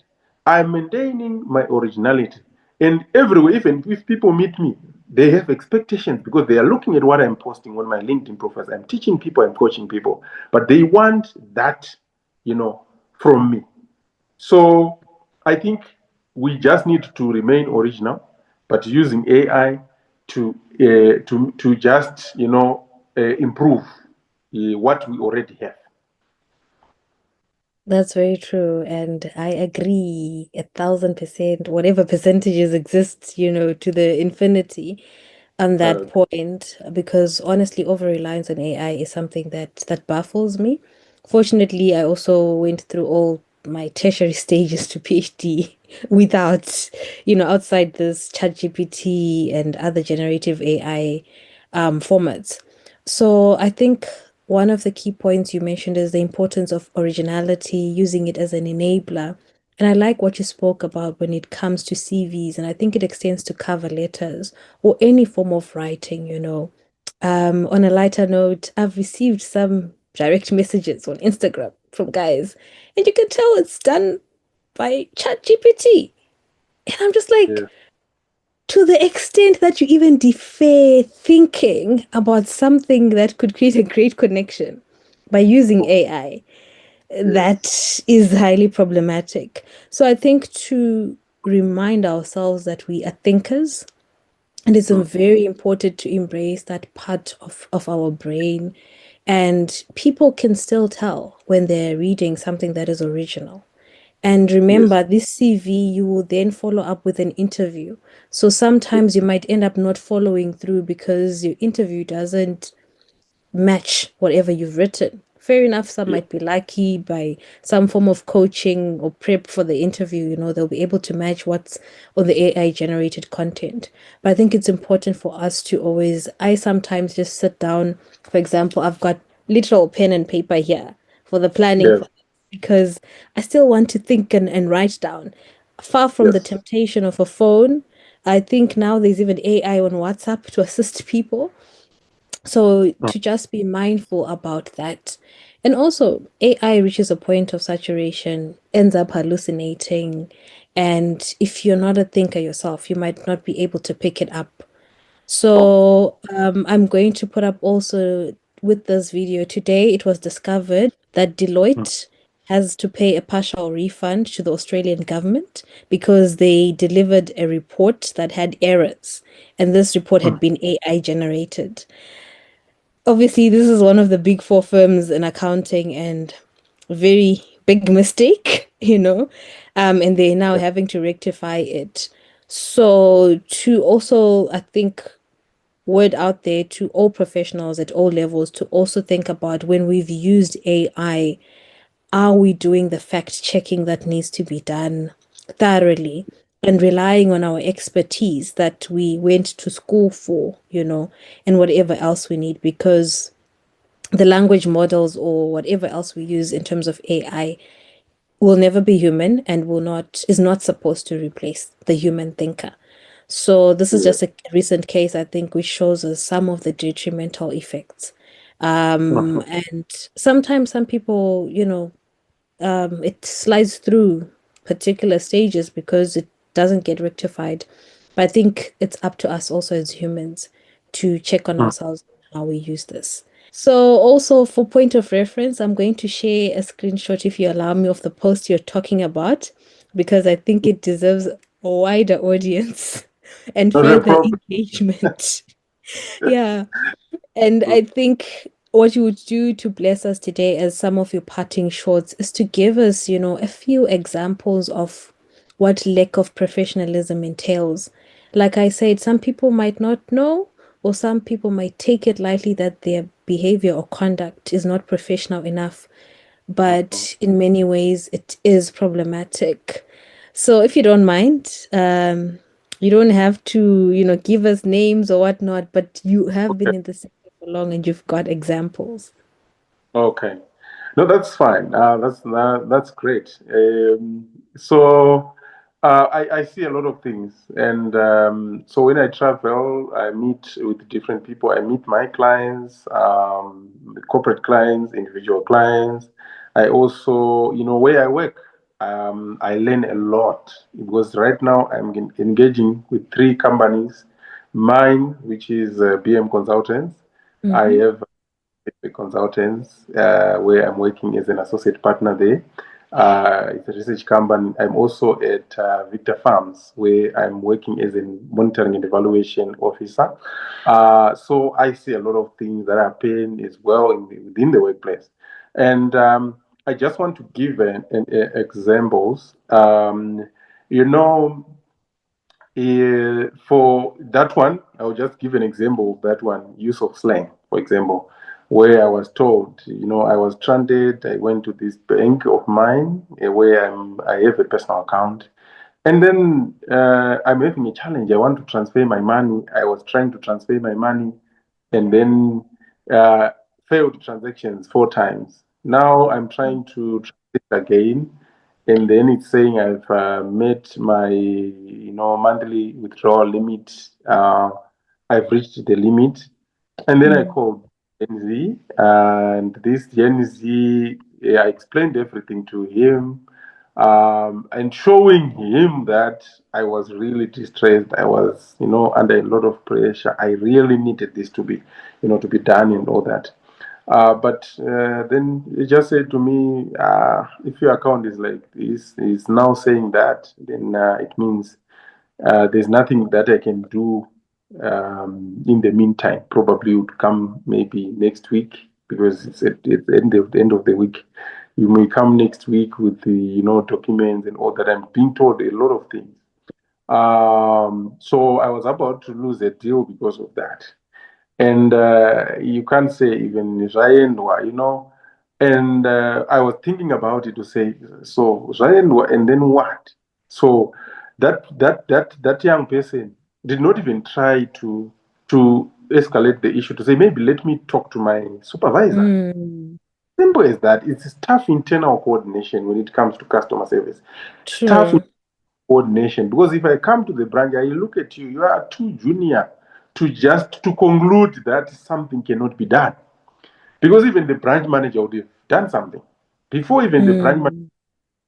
I'm maintaining my originality. And everywhere, even if people meet me, they have expectations because they are looking at what I'm posting on my LinkedIn profiles. I'm teaching people, I'm coaching people, but they want that, you know, from me. So I think we just need to remain original, but using AI to just improve what we already have. That's very true. And I agree 1,000%, whatever percentages exist, to the infinity on that Uh, point, because honestly, over-reliance on AI is something that baffles me. Fortunately, I also went through all my tertiary stages to PhD without, outside this ChatGPT and other generative AI formats. So I think one of the key points you mentioned is the importance of originality, using it as an enabler. And I like what you spoke about when it comes to CVs, and I think it extends to cover letters or any form of writing. On a lighter note, I've received some direct messages on Instagram from guys, and you can tell it's done by ChatGPT. And I'm just like, yes, to the extent that you even defer thinking about something that could create a great connection by using AI, yes, that is highly problematic. So I think to remind ourselves that we are thinkers, and it's mm, very important to embrace that part of our brain. And people can still tell when they're reading something that is original. And yes, remember, this CV, you will then follow up with an interview. So yes, sometimes you might end up not following through because your interview doesn't match whatever you've written. Fair enough, some yes, might be lucky by some form of coaching or prep for the interview, they'll be able to match what's on the AI generated content. But I think it's important for us to always, I sometimes just sit down. For example, I've got literal pen and paper here for the planning yes, for because I still want to think and write down. Far from the yes, temptation of a phone, I think now there's even AI on WhatsApp to assist people. So mm, to just be mindful about that. And also, AI reaches a point of saturation, ends up hallucinating. And if you're not a thinker yourself, you might not be able to pick it up. oh, So I'm going to put up also with this video today, it was discovered that Mm, Deloitte has to pay a partial refund to the Australian government because they delivered a report that had errors, and this report mm, had been AI generated. Obviously, this is one of the big four firms in accounting and very big mistake, and they're now yeah, having to rectify it. So, to also, I think, word out there to all professionals at all levels to also think about when we've used AI, are we doing the fact checking that needs to be done thoroughly and relying on our expertise that we went to school for, and whatever else we need, because the language models or whatever else we use in terms of AI will never be human and will not is not supposed to replace the human thinker. So this is yeah. just a recent case, I think, which shows us some of the detrimental effects. Mhm. And sometimes some people, it slides through particular stages because it doesn't get rectified. But I think it's up to us also as humans to check on Mm. ourselves how we use this. So also for point of reference, I'm going to share a screenshot, if you allow me, of the post you're talking about, because I think it deserves a wider audience and Not a further problem. engagement. Yeah. And I think what you would do to bless us today as some of your parting shots is to give us, a few examples of what lack of professionalism entails. Like I said, some people might not know, or some people might take it lightly that their behavior or conduct is not professional enough, Mhm. but in many ways it is problematic. So if you don't mind, you don't have to, give us names or whatnot, but you have been Okay. in the sector for long and you've got examples. Okay. No, that's fine. That's great. So I see a lot of things, and so when I travel, I meet with different people. I meet my clients, corporate clients, individual clients. I also, where I work, I learn a lot because right now I'm engaging with three companies. Mine, which is BM Consultants. I Mm-hmm. have the consultants, where I'm working as an associate partner there. It's a research company. I'm also at Victor Farms, where I'm working as a monitoring and evaluation officer. So I see a lot of things that happen as well within the workplace. And I just want to give examples. You know, for that one, I'll just give an example of that one use of slang, for example, where I was told, I was stranded. I went to this bank of mine where I have a personal account. And then I'm having a challenge. I want to transfer my money. I was trying to transfer my money and then uh, failed transactions four times. Now I'm trying to transact again, and then it's saying I've met my monthly withdrawal limit. I've reached the limit, and then I Mm. called Gen Z, and this Gen Z, I explained everything to him, and showing him that I was really distressed. I was, under a lot of pressure. I really needed this to be done and all that. But then he just said to me, if your account is like this, is now saying that, then it means there's nothing that I can do in the meantime. Probably would come maybe next week because it's the end of the week. You may come next week with the documents and all that. I'm being told a lot of things. So I was about to lose a deal because of that. And you can't say even Ryan, And I was thinking about it to say, so Ryan, and then what? So that young person did not even try to escalate the issue to say maybe let me talk to my supervisor. Mm. Simple as that. It's tough internal coordination when it comes to customer service. It's tough True. coordination because if I come to the branch, I look at you, you are too junior to conclude that something cannot be done. Because even the branch manager would have done something. Before even the branch manager Mm.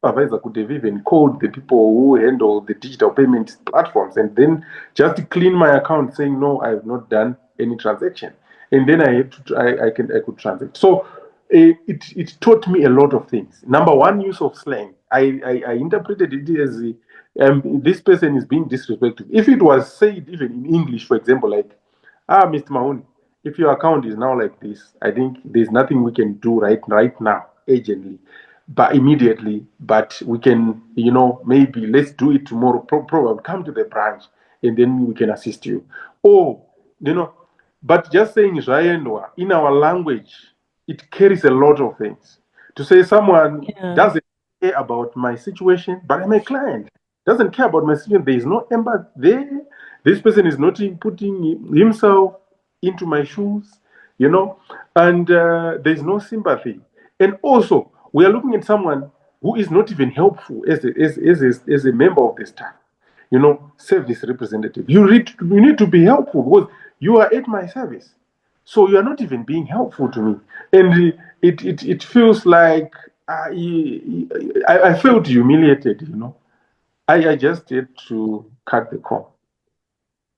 supervisor could have even called the people who handle the digital payment platforms and then just clean my account saying, no, I have not done any transaction. and then I had to, I could translate. So it taught me a lot of things. Number one, use of slang. I interpreted it as this person is being disrespectful. If it was said even in English, for example, like, Mr. Mahoney, if your account is now like this, I think there's nothing we can do right now, urgently, but immediately. But we can, maybe let's do it tomorrow. Probably come to the branch, and then we can assist you. Or, you know, but just saying Jayenwa in our language, it carries a lot of things. To say someone Yeah. doesn't care about my situation, but I'm a client, doesn't care about my situation, there is no empathy there. This person is not putting himself into my shoes, and there's no sympathy. And also, we are looking at someone who is not even helpful as a member of the staff, service representative. You need to be helpful because you are at my service. So you are not even being helpful to me. And it feels like I felt humiliated. I just had to cut the call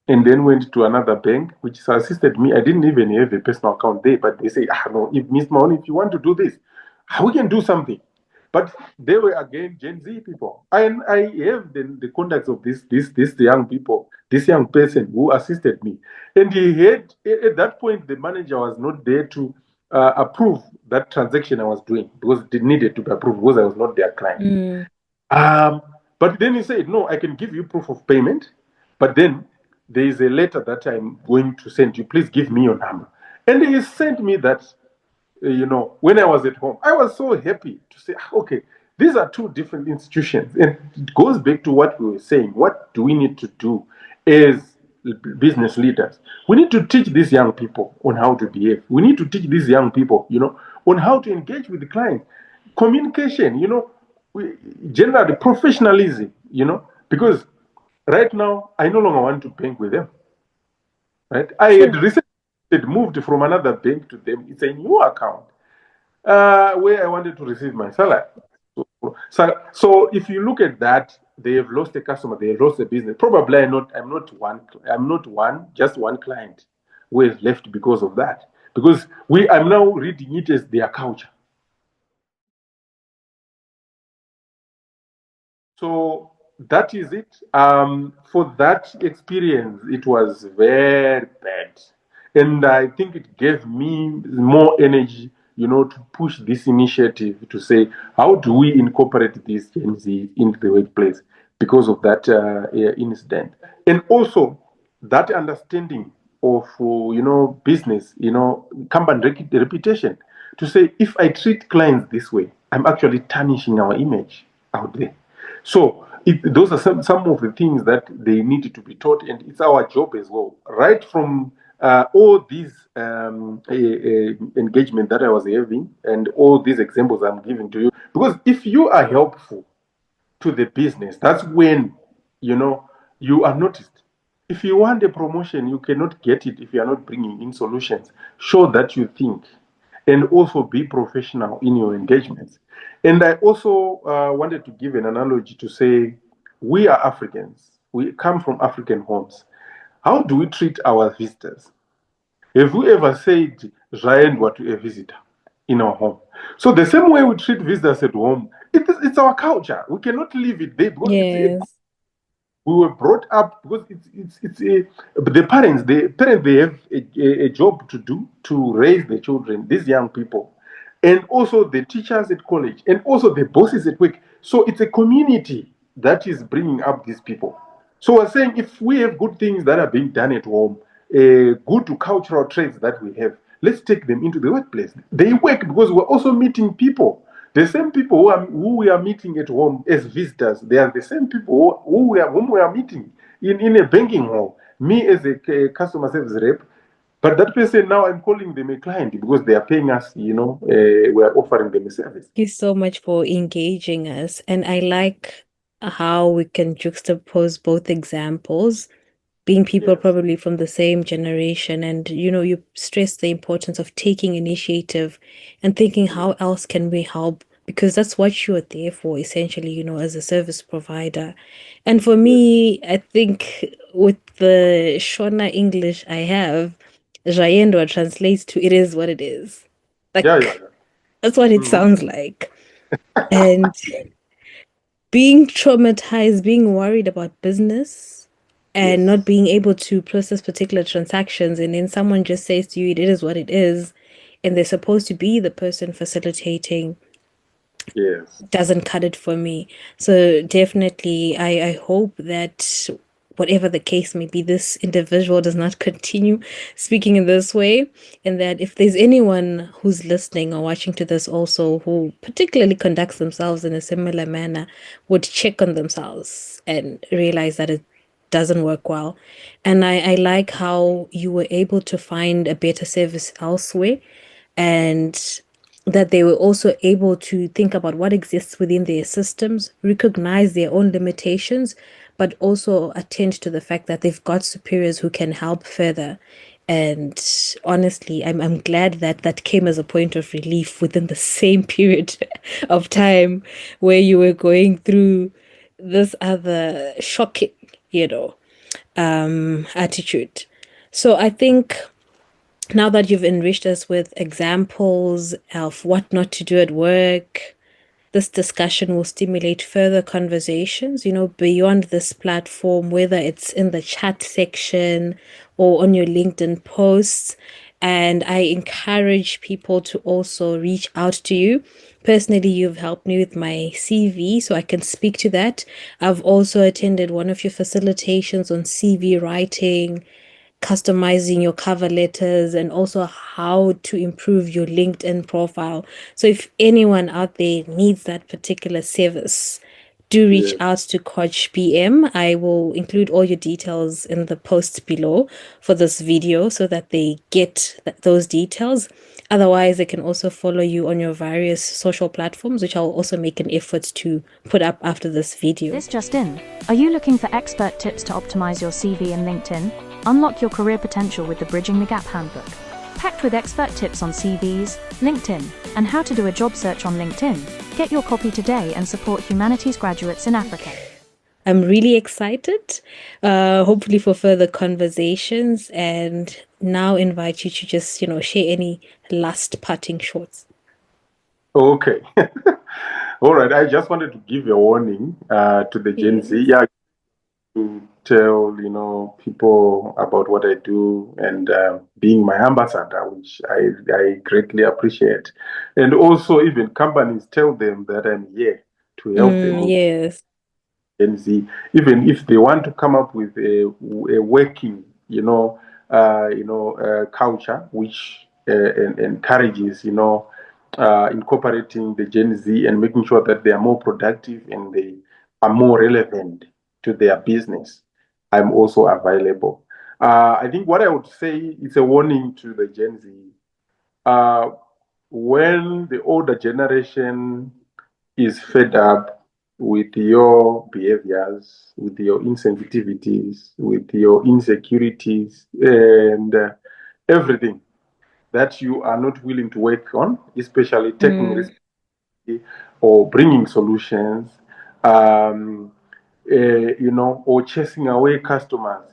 and then went to another bank, which assisted me. I didn't even have a personal account there, but they say, no, if Miss Mahoney, if you want to do this, we can do something. But they were again Gen Z people. I have the contacts of this young people, this young person who assisted me. And he had, at that point, the manager was not there to approve that transaction I was doing because it needed to be approved because I was not their client. Mm. Um, but then he said, no, I can give you proof of payment, but then there is a letter that I'm going to send you. Please give me your number. And he sent me that, when I was at home. I was so happy to say, okay, these are two different institutions. And it goes back to what we were saying. What do we need to do as business leaders? We need to teach these young people on how to behave. We need to teach these young people, on how to engage with the client. Communication, generally professionalism, because right now I no longer want to bank with them. Right? I had True. recently moved from another bank to them. It's a new account where I wanted to receive my salary. So if you look at that, they have lost a customer, they have lost a business. Probably I'm not one, just one client who has left because of that. Because I'm now reading it as their culture. So that is it. For that experience, it was very bad. And I think it gave me more energy, to push this initiative to say, how do we incorporate this Gen Z into the workplace because of that incident? And also that understanding of, business, company reputation to say, if I treat clients this way, I'm actually tarnishing our image out there. So those are some of the things that they need to be taught, and it's our job as well. Right from all these engagement that I was having, and all these examples I'm giving to you, because if you are helpful to the business, that's when you are noticed. If you want a promotion, you cannot get it if you are not bringing in solutions. Show that you think, and also be professional in your engagements. And I also wanted to give an analogy to say, we are Africans. We come from African homes. How do we treat our visitors? Have we ever said Ryan to a visitor in our home? So the same way we treat visitors at home, it's our culture. We cannot leave it there because Yes. we were brought up because it's the parents they have a job to do to raise the children, these young people, and also the teachers at college, and also the bosses at work. So it's a community that is bringing up these people. So we're saying, if we have good things that are being done at home, good cultural traits that we have, let's take them into the workplace. They work because we're also meeting people. The same people who we are meeting at home as visitors, they are the same people whom we are meeting in a banking hall. Me as a customer service rep, but that person now I'm calling them a client because they are paying us, we are offering them a service. Thank you so much for engaging us. And I like how we can juxtapose both examples, being people Yes. probably from the same generation. And, you stress the importance of taking initiative and thinking, how else can we help? Because that's what you're there for, essentially, as a service provider. And for Yes. me, I think with the Shona English I have, Jayendwa translates to it is what it is. Yeah, yeah, Like, yeah. that's what it Hmm. sounds like. And being traumatized, being worried about business and not Yes, being able to process particular transactions, and then someone just says to you, it is what it is, and they're supposed to be the person facilitating yes, doesn't cut it for me. So definitely, I hope that whatever the case may be, this individual does not continue speaking in this way. And that if there's anyone who's listening or watching to this also who particularly conducts themselves in a similar manner, would check on themselves and realize that it doesn't work well. And I like how you were able to find a better service elsewhere, and that they were also able to think about what exists within their systems, recognize their own limitations, but also attend to the fact that they've got superiors who can help further. And honestly, I'm glad that that came as a point of relief within the same period of time where you were going through this other shocking, you know, attitude. So I think now that you've enriched us with examples of what not to do at work, this discussion will stimulate further conversations, beyond this platform, whether it's in the chat section or on your LinkedIn posts. And I encourage people to also reach out to you. Personally, you've helped me with my CV, so I can speak to that. I've also attended one of your facilitations on CV writing, customizing your cover letters, and also how to improve your LinkedIn profile. So if anyone out there needs that particular service, do reach yes. out to Coach PM. I will include all your details in the post below for this video so that they get those details. Otherwise, they can also follow you on your various social platforms, which I'll also make an effort to put up after this video. This just in. Are you looking for expert tips to optimize your CV and LinkedIn? Unlock your career potential with the Bridging the Gap Handbook. Packed with expert tips on CVs, LinkedIn, and how to do a job search on LinkedIn. Get your copy today and support humanities graduates in Africa. I'm really excited, hopefully for further conversations, and now invite you to just, share any last parting shots. Okay. All right. I just wanted to give a warning to the Gen Z. Yes. Yeah, to tell people about what I do and being my ambassador, which I greatly appreciate, and also even companies tell them that I'm here to help them with Yes. Gen Z, even if they want to come up with a working, culture which encourages, incorporating the Gen Z and making sure that they are more productive and they are more relevant to their business. I'm also available. I think what I would say is a warning to the Gen Z. Uh, when the older generation is fed up with your behaviors, with your insensitivities, with your insecurities, and everything that you are not willing to work on, especially taking Mm, risks or bringing solutions, um, or chasing away customers,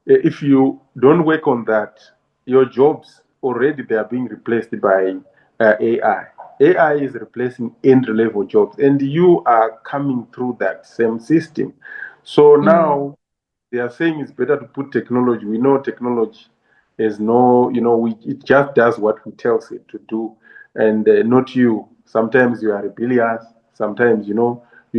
if you don't work on that, your jobs already they are being replaced by AI. AI is replacing entry level jobs, and you are coming through that same system. So mm, now they are saying it's better to put technology. We know technology is no, it just does what we tells it to do, and not you. Sometimes you are rebellious. Sometimes you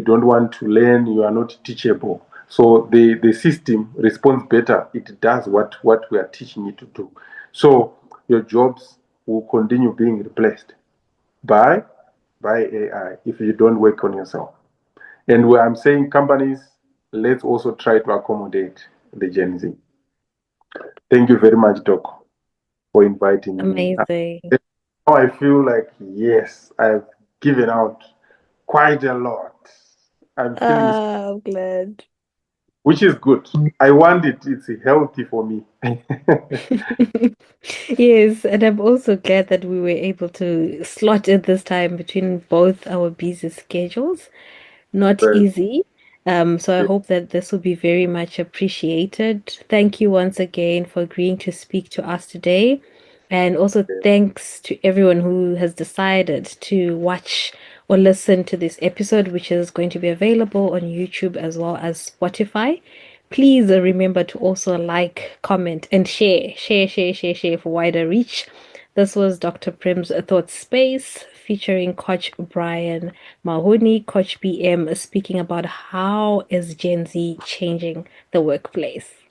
don't want to learn. You are not teachable. So the system responds better. It does what we are teaching it to do. So your jobs will continue being replaced by AI if you don't work on yourself. And where I'm saying companies, let's also try to accommodate the Gen Z. Thank you very much, Doc, for inviting me. amazing. Now I feel like, yes, I've given out quite a lot. I'm feeling, I'm glad. which is good. I want it. It's healthy for me. Yes, and I'm also glad that we were able to slot in this time between both our busy schedules. Not Well, easy. So I hope that this will be very much appreciated. Thank you once again for agreeing to speak to us today. And also thanks to everyone who has decided to watch or listen to this episode, which is going to be available on YouTube as well as Spotify. Please remember to also like, comment, and share for wider reach. This was Dr. Prim's Thought Space featuring Coach Brian Mahoney, Coach BM, speaking about how is Gen Z changing the workplace.